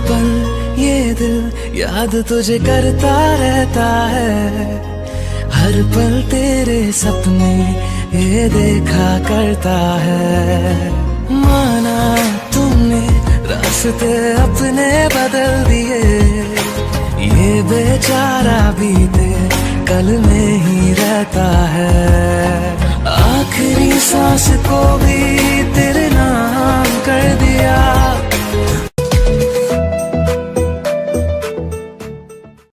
पल ये दिल याद तुझे करता रहता है, हर पल तेरे सपने ये देखा करता है। माना तुमने रास्ते अपने बदल दिए, ये बेचारा बीते कल में ही रहता है। आखिरी सांस